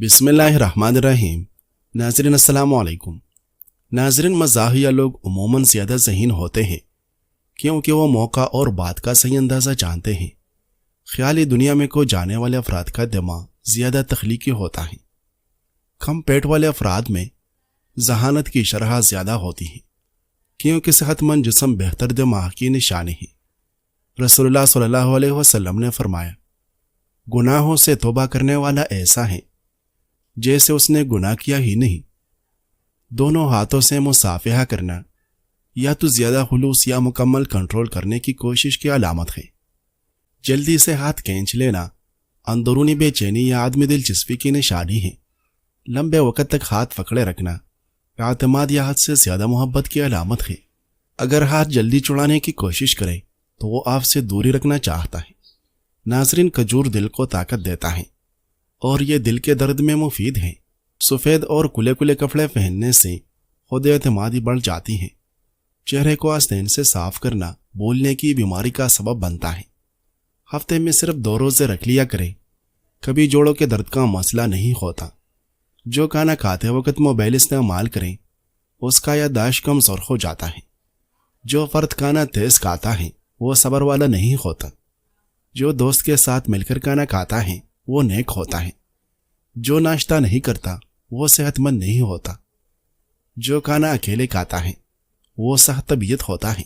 بسم اللہ الرحمن الرحیم۔ ناظرین السلام علیکم۔ ناظرین، مزاحیہ لوگ عموماً زیادہ ذہین ہوتے ہیں کیونکہ وہ موقع اور بات کا صحیح اندازہ جانتے ہیں۔ خیالی دنیا میں کو جانے والے افراد کا دماغ زیادہ تخلیقی ہوتا ہے۔ کم پیٹ والے افراد میں ذہانت کی شرح زیادہ ہوتی ہے کیونکہ صحت مند جسم بہتر دماغ کی نشانی ہے۔ رسول اللہ صلی اللہ علیہ وسلم نے فرمایا، گناہوں سے توبہ کرنے والا ایسا ہے جیسے اس نے گناہ کیا ہی نہیں۔ دونوں ہاتھوں سے مصافحہ کرنا یا تو زیادہ خلوص یا مکمل کنٹرول کرنے کی کوشش کی علامت ہے۔ جلدی سے ہاتھ کھینچ لینا اندرونی بے چینی یا عدم دلچسپی کی نشانی ہے۔ لمبے وقت تک ہاتھ پکڑے رکھنا اعتماد یا حد سے زیادہ محبت کی علامت ہے۔ اگر ہاتھ جلدی چھڑانے کی کوشش کرے تو وہ آپ سے دوری رکھنا چاہتا ہے۔ ناظرین، کھجور دل کو طاقت دیتا ہے اور یہ دل کے درد میں مفید ہے۔ سفید اور کھلے کھلے کپڑے پہننے سے خود اعتمادی بڑھ جاتی ہے۔ چہرے کو آستین سے صاف کرنا بولنے کی بیماری کا سبب بنتا ہے۔ ہفتے میں صرف 2 روزے رکھ لیا کرے، کبھی جوڑوں کے درد کا مسئلہ نہیں ہوتا۔ جو کھانا کھاتے وقت موبائل استعمال کریں اس کا یادداشت کمزور ہو جاتا ہے۔ جو فرد کھانا تیز کھاتا ہے وہ صبر والا نہیں ہوتا۔ جو دوست کے ساتھ مل کر کھانا کھاتا ہے وہ نیک ہوتا ہے۔ جو ناشتہ نہیں کرتا وہ صحت مند نہیں ہوتا۔ جو کھانا اکیلے کھاتا ہے وہ سخت طبیعت ہوتا ہے۔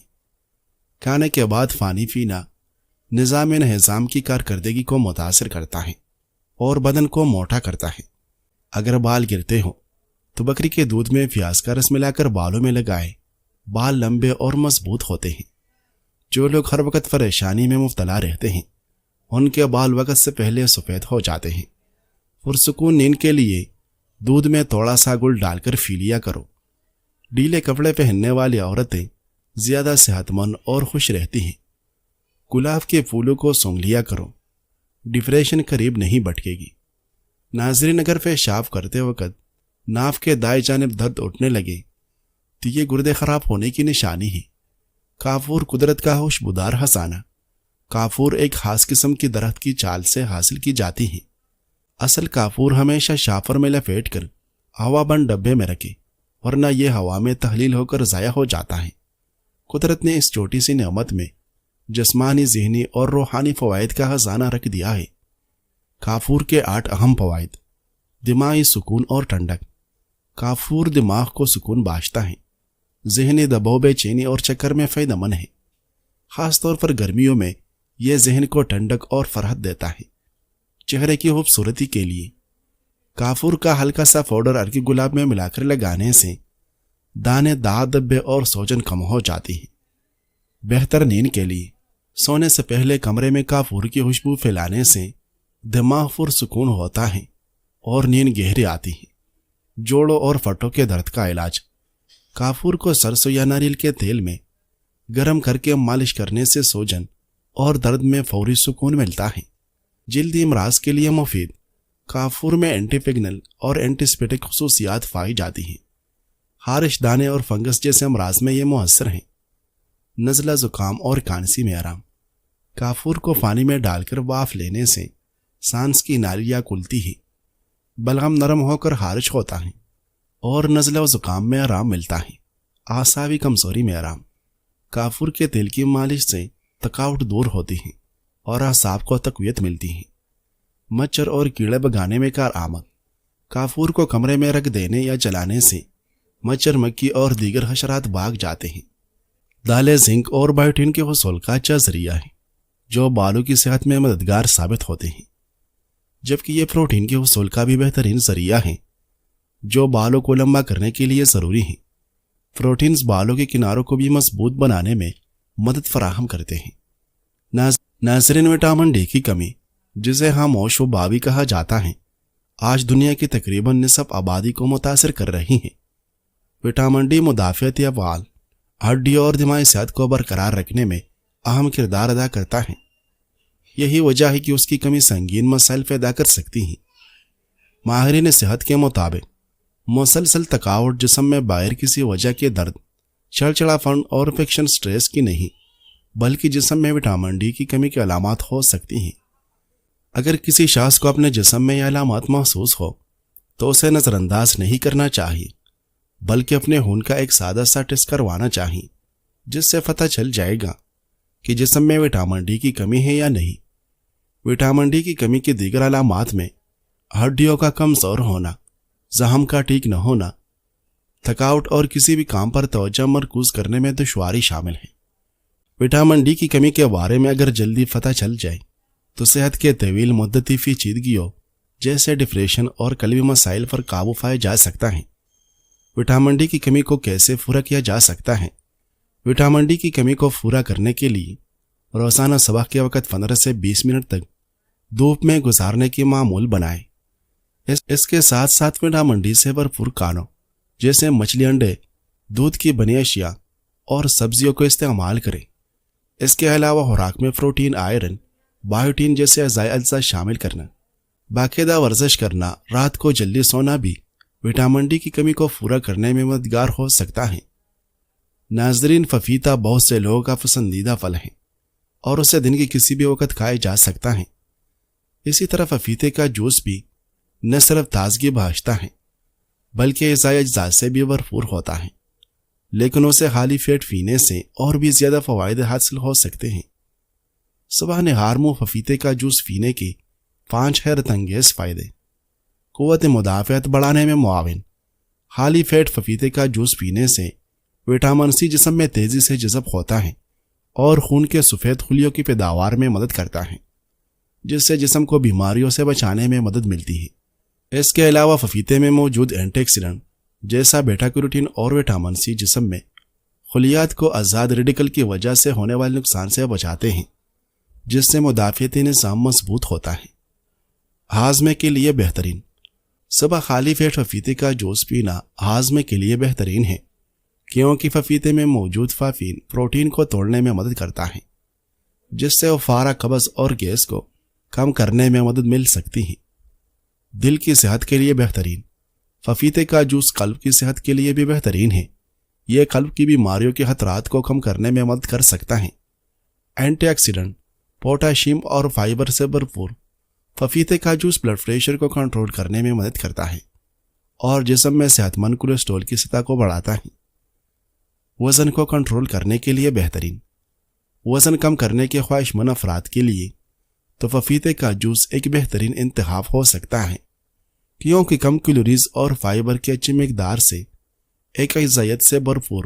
کھانے کے بعد پانی پینا نظام انہضام کی کارکردگی کو متاثر کرتا ہے اور بدن کو موٹا کرتا ہے۔ اگر بال گرتے ہوں تو بکری کے دودھ میں پیاز کا رس ملا کر بالوں میں لگائے، بال لمبے اور مضبوط ہوتے ہیں۔ جو لوگ ہر وقت پریشانی میں مبتلا رہتے ہیں ان کے بال وقت سے پہلے سفید ہو جاتے ہیں۔ پرسکون نیند کے لیے دودھ میں تھوڑا سا گل ڈال کر پی لیا کرو۔ ڈھیلے کپڑے پہننے والی عورتیں زیادہ صحت مند اور خوش رہتی ہیں۔ گلاب کے پھولوں کو سونگھ لیا کرو، ڈپریشن قریب نہیں بٹکے گی۔ ناظرین، اگر پیشاب کرتے وقت ناف کے دائیں جانب درد اٹھنے لگے تو یہ گردے خراب ہونے کی نشانی ہے۔ کافور قدرت کا خوشبودار ہسانہ۔ کافور ایک خاص قسم کی درخت کی چھال سے حاصل کی جاتی ہے۔ اصل کافور ہمیشہ شافر میں لپیٹ کر ہوا بند ڈبے میں رکھے ورنہ یہ ہوا میں تحلیل ہو کر ضائع ہو جاتا ہے۔ قدرت نے اس چھوٹی سی نعمت میں جسمانی، ذہنی اور روحانی فوائد کا خزانہ رکھ دیا ہے۔ کافور کے 8 اہم فوائد: دماغی سکون اور ٹھنڈک۔ کافور دماغ کو سکون بخشتا ہے۔ ذہنی دباؤ، بے چینی اور چکر میں فائدہ مند ہے۔ خاص طور پر گرمیوں میں یہ ذہن کو ٹھنڈک اور فرحت دیتا ہے۔ چہرے کی خوبصورتی کے لیے کافور کا ہلکا سا پاؤڈر ارکی گلاب میں ملا کر لگانے سے دانے، داغ، دبے اور سوجن کم ہو جاتی ہے۔ بہتر نیند کے لیے سونے سے پہلے کمرے میں کافور کی خوشبو پھیلانے سے دماغ پرسکون ہوتا ہے اور نیند گہری آتی ہے۔ جوڑوں اور پٹھوں کے درد کا علاج۔ کافور کو سرسوں یا ناریل کے تیل میں گرم کر کے مالش کرنے سے سوجن اور درد میں فوری سکون ملتا ہے۔ جلدی امراض کے لیے مفید۔ کافور میں اینٹی فنگل اور اینٹی سیپٹک خصوصیات پائی جاتی ہیں۔ خارش، دانے اور فنگس جیسے امراض میں یہ مؤثر ہیں۔ نزلہ، زکام اور کھانسی میں آرام۔ کافور کو پانی میں ڈال کر بھاپ لینے سے سانس کی نالیاں کھلتی ہے، بلغم نرم ہو کر خارش ہوتا ہے اور نزلہ و زکام میں آرام ملتا ہے۔ اعصابی کمزوری میں آرام۔ کافور کے تیل کی مالش سے تھکاوٹ دور ہوتی ہے اور اعصاب کو تقویت ملتی ہے۔ مچھر اور کیڑے بھگانے میں کارآمد۔ کافور کو کمرے میں رکھ دینے یا جلانے سے مچھر، مکھی اور دیگر حشرات بھاگ جاتے ہیں۔ دالیں زنک اور بائیوٹین کے حصول کا اچھا ذریعہ ہے جو بالوں کی صحت میں مددگار ثابت ہوتے ہیں، جبکہ یہ پروٹین کے حصول کا بھی بہترین ذریعہ ہے جو بالوں کو لمبا کرنے کے لیے ضروری ہیں۔ پروٹینز بالوں کے کناروں کو بھی مضبوط بنانے میں مدد فراہم کرتے ہیں۔ ناظرین، وٹامن ڈی کی کمی، جسے خاموش و باوی کہا جاتا ہے، آج دنیا کی تقریباً نصف آبادی کو متاثر کر رہی ہے۔ وٹامن ڈی مدافعتی افعال، ہڈیوں اور دماغی صحت کو برقرار رکھنے میں اہم کردار ادا کرتا ہے۔ یہی وجہ ہے کہ اس کی کمی سنگین مسائل پیدا کر سکتی ہے۔ ماہرین صحت کے مطابق مسلسل تھکاوٹ جسم میں بغیر کسی وجہ کے درد، چڑچڑاپن اور انفیکشن سٹریس کی نہیں بلکہ جسم میں وٹامن ڈی کی کمی کی علامات ہو سکتی ہیں۔ اگر کسی شخص کو اپنے جسم میں یہ علامات محسوس ہو تو اسے نظر انداز نہیں کرنا چاہیے، بلکہ اپنے خون کا ایک سادہ سا ٹیسٹ کروانا چاہیے، جس سے پتہ چل جائے گا کہ جسم میں وٹامن ڈی کی کمی ہے یا نہیں۔ وٹامن ڈی کی کمی کے دیگر علامات میں ہڈیوں کا کمزور ہونا، زخم کا ٹھیک نہ ہونا، تھکاوٹ اور کسی بھی کام پر توجہ مرکوز کرنے میں دشواری شامل ہے۔ وٹامن ڈی کی کمی کے بارے میں اگر جلدی پتہ چل جائے تو صحت کے طویل مدتی پیچیدگیوں جیسے ڈپریشن اور قلبی مسائل پر قابو پایا جا سکتا ہے۔ وٹامن ڈی کی کمی کو کیسے پورا کیا جا سکتا ہے؟ وٹامن ڈی کی کمی کو پورا کرنے کے لیے روزانہ صبح کے وقت 15 سے 20 منٹ تک دھوپ میں گزارنے کی معمول بنائیں۔ اس کے ساتھ ساتھ وٹامن ڈی سے بھرپور کھانوں جیسے مچھلی، انڈے، دودھ کی بنی اشیاء اور سبزیوں کو استعمال کریں۔ اس کے علاوہ خوراک میں پروٹین، آئرن، بائیوٹین جیسے غذائی اجزاء شامل کرنا، باقاعدہ ورزش کرنا، رات کو جلدی سونا بھی وٹامن ڈی کی کمی کو پورا کرنے میں مددگار ہو سکتا ہے۔ ناظرین، پپیتا بہت سے لوگوں کا پسندیدہ پھل ہے اور اسے دن کے کسی بھی وقت کھایا جا سکتا ہے۔ اسی طرح پپیتے کا جوس بھی نہ صرف تازگی بخشتا ہے بلکہ غذائی اجزاء سے بھی بھرپور ہوتا ہے، لیکن اسے خالی پیٹ پینے سے اور بھی زیادہ فوائد حاصل ہو سکتے ہیں۔ صبح نہار میں پپیتے کا جوس پینے کے 5 حیرت انگیز فائدے: قوت مدافعت بڑھانے میں معاون: خالی پیٹ پپیتے کا جوس پینے سے وٹامن سی جسم میں تیزی سے جذب ہوتا ہے اور خون کے سفید خلیوں کی پیداوار میں مدد کرتا ہے، جس سے جسم کو بیماریوں سے بچانے میں مدد ملتی ہے۔ اس کے علاوہ پپیتے میں موجود اینٹی آکسیڈنٹ جیسا بیٹا کیروٹین اور وٹامن سی جسم میں خلیات کو آزاد ریڈیکل کی وجہ سے ہونے والے نقصان سے بچاتے ہیں، جس سے مدافعتی نظام مضبوط ہوتا ہے۔ ہاضمے کے لیے بہترین: صبح خالی پیٹ پپیتے کا جوس پینا ہاضمے کے لیے بہترین ہے، کیونکہ پپیتے میں موجود فافین پروٹین کو توڑنے میں مدد کرتا ہے، جس سے افارہ قبض اور گیس کو کم کرنے میں مدد مل سکتی ہے۔ دل کی صحت کے لیے بہترین: پپیتے کا جوس قلب کی صحت کے لیے بھی بہترین ہے، یہ قلب کی بیماریوں کے خطرات کو کم کرنے میں مدد کر سکتا ہے۔ اینٹی آکسیڈنٹ، پوٹاشیم اور فائبر سے بھرپور پپیتے کا جوس بلڈ پریشر کو کنٹرول کرنے میں مدد کرتا ہے اور جسم میں صحت مند کولیسٹرول کی سطح کو بڑھاتا ہے۔ وزن کو کنٹرول کرنے کے لیے بہترین: وزن کم کرنے کے خواہش مند افراد کے لیے تو پپیتے کا جوس ایک بہترین انتخاب ہو سکتا ہے، کیونکہ کم کیلوریز اور فائبر کی اچھی مقدار سے ایک غذائیت سے بھرپور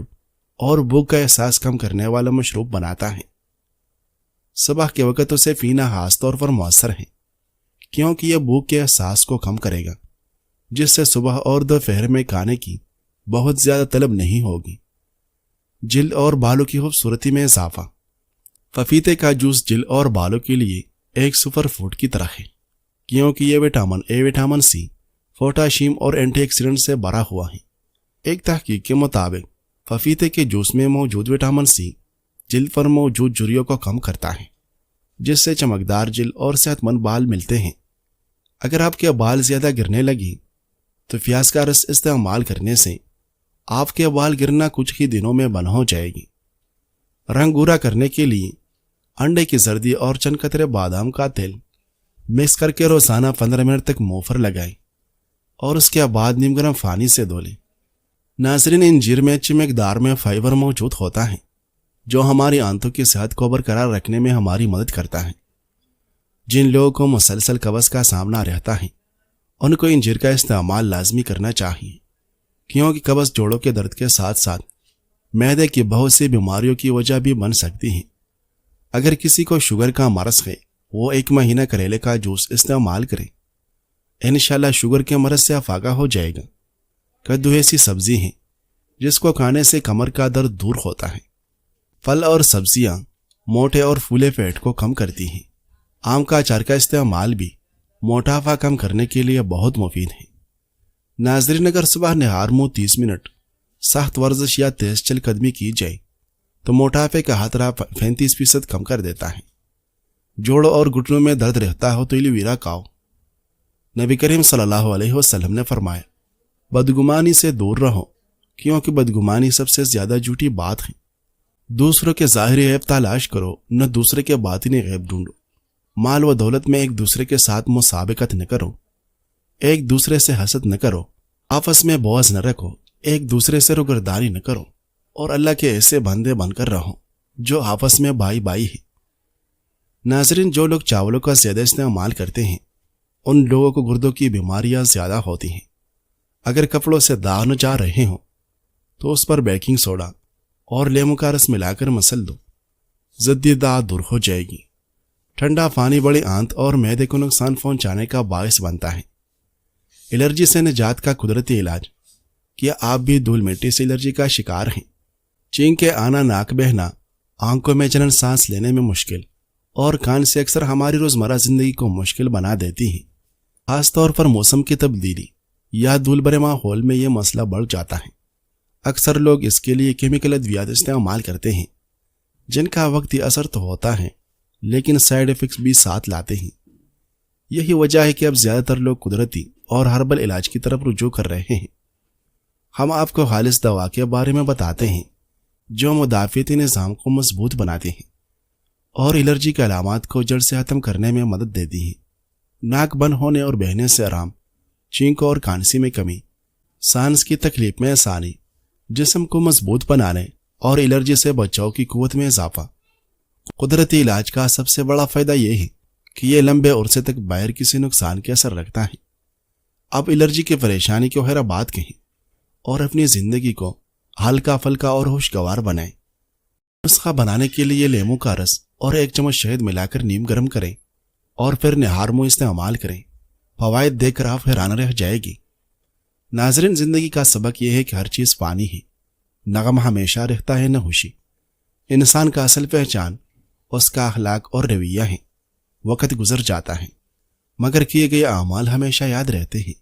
اور بھوک کا احساس کم کرنے والا مشروب بناتا ہے۔ صبح کے وقت اسے پینا خاص طور پر مؤثر ہے، کیونکہ یہ بھوک کے احساس کو کم کرے گا، جس سے صبح اور دوپہر میں کھانے کی بہت زیادہ طلب نہیں ہوگی۔ جلد اور بالوں کی خوبصورتی میں اضافہ: پپیتے کا جوس جلد اور بالوں کے لیے ایک سپر فوڈ کی طرح ہے، کیونکہ یہ vitamin A, vitamin C, potassium اور اینٹی آکسیڈنٹ سے بھرا ہوا ہے۔ ایک تحقیق کے مطابق پپیتے کے جوس میں موجود وٹامن سی جلد پر موجود جھریوں کو کم کرتا ہے، جس سے چمکدار جلد اور صحت مند بال ملتے ہیں۔ اگر آپ کے بال زیادہ گرنے لگیں تو پیاز کا رس استعمال کرنے سے آپ کے بال گرنا کچھ ہی دنوں میں بند ہو جائے گی۔ رنگ گورا کرنے کے لیے انڈے کی زردی اور چند قطرے بادام کا تیل مکس کر کے روزانہ 15 منٹ تک منہ پر لگائیں اور اس کے بعد نیم گرم پانی سے دھو لیں۔ ناظرین، انجیر میں اچھی مقدار میں فائبر موجود ہوتا ہے، جو ہماری آنتوں کی صحت کو برقرار رکھنے میں ہماری مدد کرتا ہے۔ جن لوگوں کو مسلسل قبض کا سامنا رہتا ہے ان کو انجیر کا استعمال لازمی کرنا چاہیے، کیونکہ قبض جوڑوں کے درد کے ساتھ ساتھ معدے کی بہت سی بیماریوں کی وجہ بھی بن سکتی ہے۔ اگر کسی کو شوگر کا مرض ہے وہ 1 مہینہ کریلے کا جوس استعمال کرے، انشاءاللہ شوگر کے مرض سے افاقہ ہو جائے گا۔ کدو ایسی سبزی ہے جس کو کھانے سے کمر کا درد دور ہوتا ہے۔ پھل اور سبزیاں موٹے اور پھولے پیٹ کو کم کرتی ہیں۔ آم کا اچار کا استعمال بھی موٹاپا کم کرنے کے لیے بہت مفید ہے۔ ناظرین، اگر صبح نہار میں 30 منٹ سخت ورزش یا تیز چل قدمی کی جائے تو موٹاپے کا خطرہ 35% کم کر دیتا ہے۔ جوڑوں اور گھٹنوں میں درد رہتا ہو تو ایلوویرا کھاؤ۔ نبی کریم صلی اللہ علیہ وسلم نے فرمایا، بدگمانی سے دور رہو، کیونکہ بدگمانی سب سے زیادہ جھوٹی بات ہے۔ دوسروں کے ظاہری عیب تلاش کرو، نہ دوسرے کے باطنی عیب ڈھونڈو۔ مال و دولت میں ایک دوسرے کے ساتھ مسابقت نہ کرو۔ ایک دوسرے سے حسد نہ کرو، آپس میں بغض نہ رکھو، ایک دوسرے سے روگردانی نہ کرو، اور اللہ کے ایسے بندے بن کر رہو جو آپس میں بائی بائی ہے۔ ناظرین، جو لوگ چاولوں کا زیادہ استعمال کرتے ہیں ان لوگوں کو گردوں کی بیماریاں زیادہ ہوتی ہیں۔ اگر کپڑوں سے داغ نہ جا رہے ہوں تو اس پر بیکنگ سوڈا اور لیموں کا رس ملا کر مسل دو، زدی داغ دور ہو جائے گی۔ ٹھنڈا پانی بڑی آنت اور معدے کو نقصان پہنچانے کا باعث بنتا ہے۔ الرجی سے نجات کا قدرتی علاج۔ کیا آپ بھی دھول مٹی سے الرجی کا شکار ہیں؟ چینک کے آنا، ناک بہنا، آنکھوں میں جلن، سانس لینے میں مشکل اور کان سے اکثر ہماری روزمرہ زندگی کو مشکل بنا دیتی ہیں۔ خاص طور پر موسم کی تبدیلی یا دھول بھرے ماحول میں یہ مسئلہ بڑھ جاتا ہے۔ اکثر لوگ اس کے لیے کیمیکل ادویات استعمال کرتے ہیں جن کا وقتی اثر تو ہوتا ہے لیکن سائیڈ ایفیکٹس بھی ساتھ لاتے ہیں۔ یہی وجہ ہے کہ اب زیادہ تر لوگ قدرتی اور ہربل علاج کی طرف رجوع کر رہے ہیں۔ ہم آپ کو خالص دوا کے بارے میں بتاتے ہیں جو مدافعتی نظام کو مضبوط بناتے ہیں اور الرجی کے علامات کو جڑ سے ختم کرنے میں مدد دیتی ہیں۔ ناک بند ہونے اور بہنے سے آرام، چینک اور کھانسی میں کمی، سانس کی تکلیف میں آسانی، جسم کو مضبوط بنانے اور الرجی سے بچاؤ کی قوت میں اضافہ۔ قدرتی علاج کا سب سے بڑا فائدہ یہ ہے کہ یہ لمبے عرصے تک بغیر کسی نقصان کے اثر رکھتا ہے۔ اب الرجی کی پریشانی کو خیر بات کہیں اور اپنی زندگی کو ہلکا پھلکا اور خوشگوار بنائیں۔ نسخہ بنانے کے لیے لیموں کا رس اور 1 چمچ شہد ملا کر نیم گرم کریں اور پھر نہار منہ استعمال کریں۔ فوائد دیکھ کر آپ حیران رہ جائے گی۔ ناظرین، زندگی کا سبق یہ ہے کہ ہر چیز فانی ہے، نغم ہمیشہ رہتا ہے نہ خوشی۔ انسان کا اصل پہچان اس کا اخلاق اور رویہ ہے۔ وقت گزر جاتا ہے مگر کیے گئے اعمال ہمیشہ یاد رہتے ہیں۔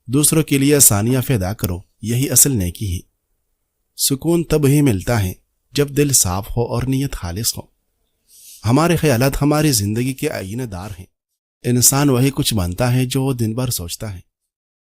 دوسروں کے لیے آسانیاں پیدا کرو، یہی اصل نیکی ہے۔ سکون تب ہی ملتا ہے جب دل صاف ہو اور نیت خالص ہو۔ ہمارے خیالات ہماری زندگی کے آئینہ دار ہیں۔ انسان وہی کچھ بنتا ہے جو وہ دن بھر سوچتا ہے۔